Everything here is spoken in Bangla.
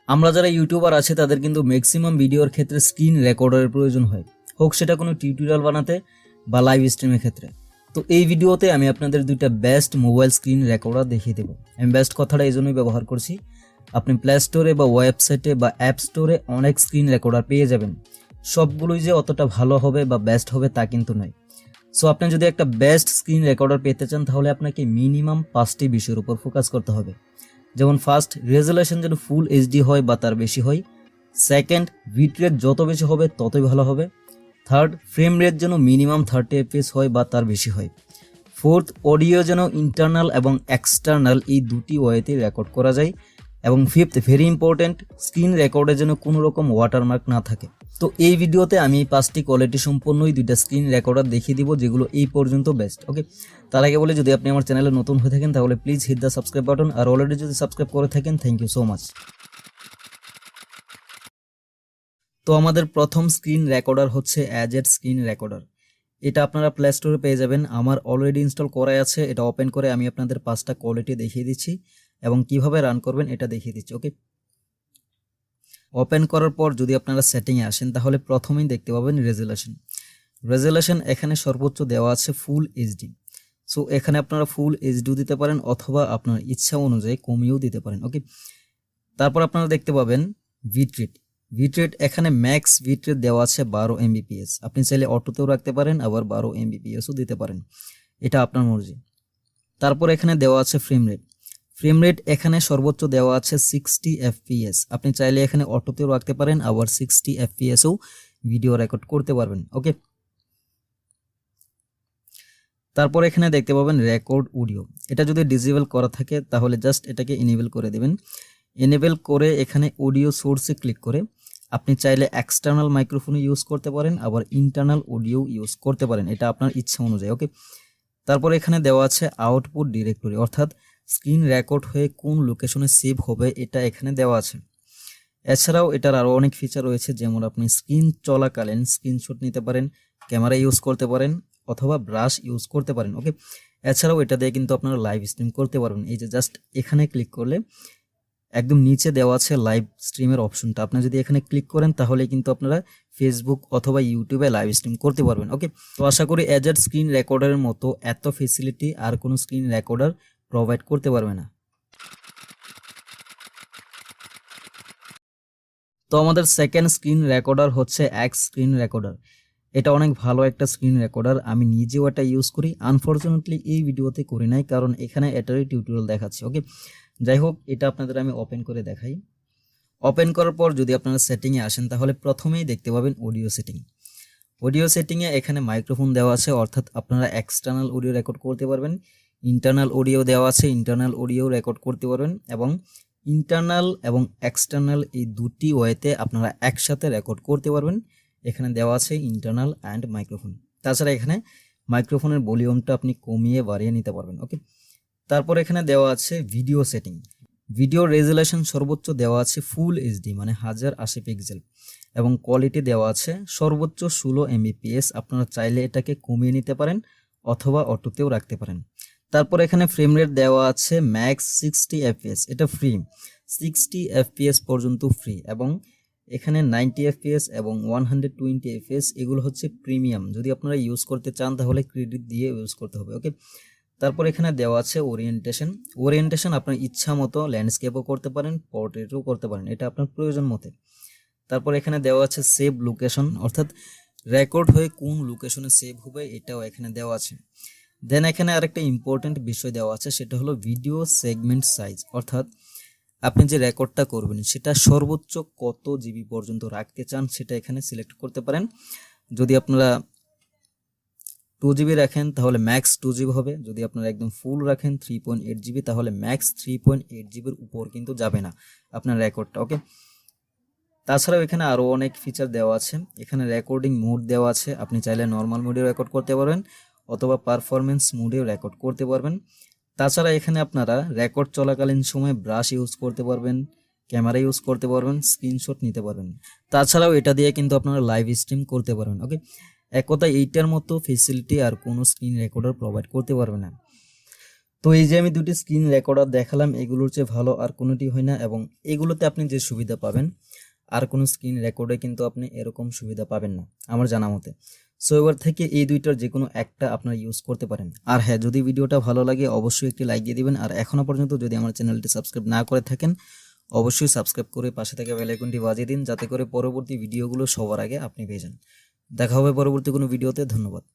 আমরা যারা ইউটিউবার আছে তাদের কিন্তু ম্যাক্সিমাম ভিডিওর ক্ষেত্রে স্ক্রিন রেকর্ডারের প্রয়োজন হয়, হোক সেটা কোনো টিউটোরিয়াল বানাতে বা লাইভ স্ট্রিমের ক্ষেত্রে। তো এই ভিডিওতে আমি আপনাদের দুইটা বেস্ট মোবাইল স্ক্রিন রেকর্ডার দেখিয়ে দেবো। আমি বেস্ট কথাটা এই জন্যই ব্যবহার করছি, আপনি প্লে স্টোরে বা ওয়েবসাইটে বা অ্যাপ স্টোরে অনেক স্ক্রিন রেকর্ডার পেয়ে যাবেন। সবগুলোই যে অতটা ভালো হবে বা বেস্ট হবে তা কিন্তু নয়। সো আপনি যদি একটা বেস্ট স্ক্রিন রেকর্ডার পেতে চান তাহলে আপনাকে মিনিমাম 5টি বিষয়ের উপর ফোকাস করতে হবে। যেমন ফার্স্ট, রেজুলেশন যেন ফুল এইচডি হয় বা তার বেশি হয়। সেকেন্ড, বিটরেট যত বেশি হবে ততই ভালো হবে। থার্ড, ফ্রেম রেট যেন মিনিমাম 30 fps হয় বা তার বেশি হয়। ফোর্থ, অডিও যেন ইন্টারনাল এবং এক্সটার্নাল এই দুটি ওয়েতে রেকর্ড করা যায়। এবং ফিফথ, ভেরি ইম্পর্টেন্ট, স্ক্রিন রেকর্ডে যেন কোনো রকম ওয়াটারমার্ক না থাকে। তো এই ভিডিওতে আমি এই 5টি কোয়ালিটি সম্পন্নই দুইটা স্ক্রিন রেকর্ডার দেখিয়ে দিব যেগুলো এই পর্যন্ত বেস্ট। ওকে, তার আগে বলে, যদি আপনি আমার চ্যানেলে নতুন হয়ে থাকেন তাহলে please hit the subscribe button, আর অলরেডি যদি সাবস্ক্রাইব করে থাকেন থ্যাংক ইউ সো মাচ। তো আমাদের প্রথম স্ক্রিন রেকর্ডার হচ্ছে অ্যাজেট স্ক্রিন রেকর্ডার। এটা আপনারা প্লে স্টোরে পেয়ে যাবেন, আমার অলরেডি ইনস্টল করাই আছে। এটা ওপেন করে আমি আপনাদের 5টা কোয়ালিটি দেখিয়ে দিচ্ছি এবং কিভাবে রান করবেন এটা দেখিয়ে দিচ্ছি। ওকে, ওপেন করার পর যদি আপনারা সেটিংয়ে আসেন তাহলে প্রথমেই দেখতে পাবেন রেজুলেশন এখানে সর্বোচ্চ দেওয়া আছে ফুল এইচডি। সো এখানে আপনারা ফুল এইচডি দিতে পারেন অথবা আপনার ইচ্ছা অনুযায়ী কমিয়েও দিতে পারেন। ওকে, তারপর আপনারা দেখতে পাবেন বিটরেট এখানে ম্যাক্স বিটরেট দেওয়া আছে 12 mbps। আপনি চাইলে অটোতেও রাখতে পারেন, আবার 12 mbpsও দিতে পারেন, এটা আপনার মর্জি। তারপর এখানে দেওয়া আছে ফ্রেম রেট এখানে সর্বোচ্চ দেওয়া আছে 60 fps। আপনি চাইলে এখানে অটোতেও রাখতে পারেন, আবার 60 fpsও ভিডিও রেকর্ড করতে পারবেন। ওকে, তারপর এখানে দেখতে পাবেন রেকর্ড অডিও। এটা যদি ডিসেবল করা থাকে তাহলে জাস্ট এটাকে এনেবল করে দিবেন। এনেবল করে এখানে অডিও সোর্সে ক্লিক করে আপনি চাইলে এক্সটার্নাল মাইক্রোফোনও ইউজ করতে পারেন, আবার ইন্টারনাল অডিও ইউজ করতে পারেন, এটা আপনার ইচ্ছা অনুযায়ী। ওকে, তারপর এখানে দেওয়া আছে আউটপুট ডিরেক্টরি, অর্থাৎ স্ক্রিন রেকর্ড হয়ে কোন লোকেশনে সেভ হবে এটা এখানে দেওয়া আছে। এছাড়াও এটার আরও অনেক ফিচার রয়েছে, যেমন আপনি স্ক্রিন চলাকালীন স্ক্রিনশট নিতে পারেন, ক্যামেরা ইউজ করতে পারেন অথবা ব্রাশ ইউজ করতে পারেন। ওকে, এছাড়াও এটা দিয়ে কিন্তু আপনারা লাইভ স্ট্রিম করতে পারবেন। এই যে জাস্ট এখানে ক্লিক করলে একদম নিচে দেওয়া আছে লাইভ স্ট্রিমের অপশনটা, আপনি যদি এখানে ক্লিক করেন তাহলে কিন্তু আপনারা ফেসবুক অথবা ইউটিউবে লাইভ স্ট্রিম করতে পারবেন। ওকে, তো আশা করি অ্যাজেট স্ক্রিন রেকর্ডারের মতো এত ফেসিলিটি আর কোনো স্ক্রিন রেকর্ডার প্রোভাইড করতে পারবে না। তো আমাদের সেকেন্ড স্ক্রিন রেকর্ডার হচ্ছে এক্স স্ক্রিন রেকর্ডার। এটা অনেক ভালো একটা স্ক্রিন রেকর্ডার, আমি নিজেও এটা ইউজ করি। আনফরচুনেটলি এই ভিডিওতে করি নাই, কারণ এখানে এটারই টিউটোরিয়াল দেখাচ্ছি। ওকে, যাই হোক, এটা আপনাদের আমি ওপেন করে দেখাই। ওপেন করার পর যদি আপনারা সেটিংয়ে আসেন তাহলে প্রথমেই দেখতে পাবেন অডিও সেটিংয়ে এখানে মাইক্রোফোন দেওয়া আছে, অর্থাৎ আপনারা এক্সটার্নাল অডিও রেকর্ড করতে পারবেন। ইন্টারনাল অডিও দেওয়া আছে, ইন্টারনাল অডিও রেকর্ড করতে পারবেন, এবং ইন্টারনাল এবং এক্সটার্নাল এই দুটি ওয়েতে আপনারা একসাথে রেকর্ড করতে পারবেন। এখানে দেওয়া আছে ইন্টারনাল অ্যান্ড মাইক্রোফোন। তাছাড়া এখানে মাইক্রোফোনের ভলিউমটা আপনি কমিয়ে বাড়িয়ে নিতে পারবেন। ওকে, তারপর এখানে দেওয়া আছে ভিডিও সেটিং। ভিডিও রেজুলেশন সর্বোচ্চ দেওয়া আছে ফুল এইচডি মানে 1080 পিক্সেল, এবং কোয়ালিটি দেওয়া আছে সর্বোচ্চ 16 mbps। আপনারা চাইলে এটাকে কমিয়ে নিতে পারেন অথবা অটোতেও রাখতে পারেন। তারপর এখানে ফ্রেম রেট দেওয়া আছে ম্যাক্স 60 fps, এটা ফ্রি, 60 fps পর্যন্ত ফ্রি, এবং এখানে 90 fps এবং 120 fps এগুলো হচ্ছে প্রিমিয়াম। যদি আপনারা ইউজ করতে চান তাহলে ক্রেডিট দিয়ে ইউজ করতে হবে। ওকে, তারপর এখানে দেওয়া আছে ওরিয়েন্টেশন আপনার ইচ্ছা মতো ল্যান্ডস্কেপও করতে পারেন, পোর্ট্রেটও করতে পারেন, এটা আপনার প্রয়োজন মতে। তারপর এখানে দেওয়া আছে সেভ লোকেশন, অর্থাৎ রেকর্ড হয়ে কোন লোকেশনে সেভ হবে এটাও এখানে দেওয়া আছে। দেন এখানে আরেকটা ইম্পর্টেন্ট বিষয় দেওয়া আছে, সেটা হলো ভিডিও সেগমেন্ট সাইজ, অর্থাৎ আপনি যে রেকর্ডটা করবেন সেটা সর্বোচ্চ কত জিবি পর্যন্ত রাখতে চান সেটা এখানে সিলেক্ট করতে পারেন। যদি আপনারা 2GB রাখেন তাহলে ম্যাক্স 2GB হবে, যদি আপনারা একদম ফুল রাখেন 3.8GB তাহলে ম্যাক্স 3.8GBর উপর কিন্তু যাবে না আপনার রেকর্ডটা। ওকে, তাছাড়াও এখানে আরও অনেক ফিচার দেওয়া আছে। এখানে রেকর্ডিং মোড দেওয়া আছে, আপনি চাইলে নর্মাল মোডেও রেকর্ড করতে পারবেন অথবা পারফরমেন্স মোডেও রেকর্ড করতে পারবেন। তাছাড়া এখানে আপনারা রেকর্ড চলাকালীন সময় ব্রাশ ইউজ করতে পারবেন, ক্যামেরা ইউজ করতে পারবেন, স্ক্রিনশট নিতে পারবেন। তাছাড়াও এটা দিয়ে কিন্তু আপনারা লাইভ স্ট্রিম করতে পারবেন। ওকে, এক কথা এইটার মতো ফেসিলিটি আর কোনো স্ক্রিন রেকর্ডার প্রোভাইড করতে পারবে না। তো এই যে আমি দুটি স্ক্রিন রেকর্ডার দেখালাম, এগুলোর চেয়ে ভালো আর কোনোটি হয় না, এবং এগুলোতে আপনি যে সুবিধা পাবেন আর কোনো স্ক্রিন রেকর্ডে কিন্তু আপনি এরকম সুবিধা পাবেন না আমার জানা মতে। সো এবার থেকে এই দুইটার যে কোনো একটা আপনারা ইউজ করতে পারেন। আর হ্যাঁ, যদি ভিডিওটা ভালো লাগে অবশ্যই একটি লাইক দিয়ে দিবেন, আর এখনো পর্যন্ত যদি আমার চ্যানেলটি সাবস্ক্রাইব না করে থাকেন অবশ্যই সাবস্ক্রাইব করে পাশে থাকা বেল আইকনটি বাজিয়ে দিন, যাতে করে পরবর্তী ভিডিওগুলো সবার আগে আপনি পেয়ে যান। দেখা হবে পরবর্তী কোনো ভিডিওতে। ধন্যবাদ।